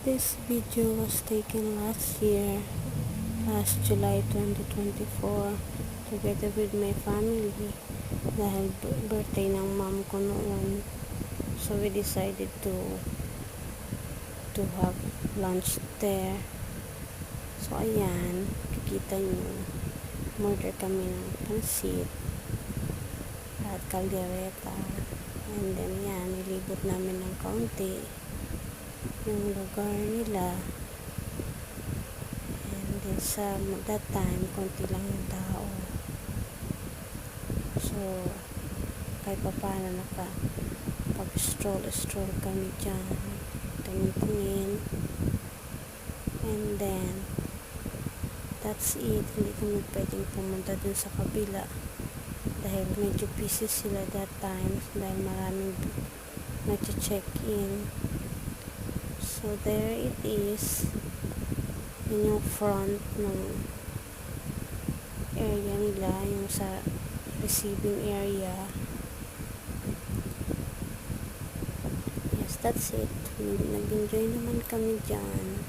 This video was taken last year, last July 2024, together with my family dahil birthday ng mom ko noon. So we decided to have lunch there. So ayan, kikita nyo, order kami ng pansit at kaldereta. And then yan, nilibot namin ng kaunti yung lugar nila. And then sa that time, konti lang yung tao. So, kahit pa paano pag-stroll kami dyan. Tingin-tingin. And then, that's it. Hindi kami pwedeng pumunta dun sa kabila. Dahil medyo busy sila that time. Dahil maraming nag-check-in. So, there it is. Yun yung front ng area nila. Yung sa receiving area. Yes, that's it. Nag-enjoy naman kami dyan.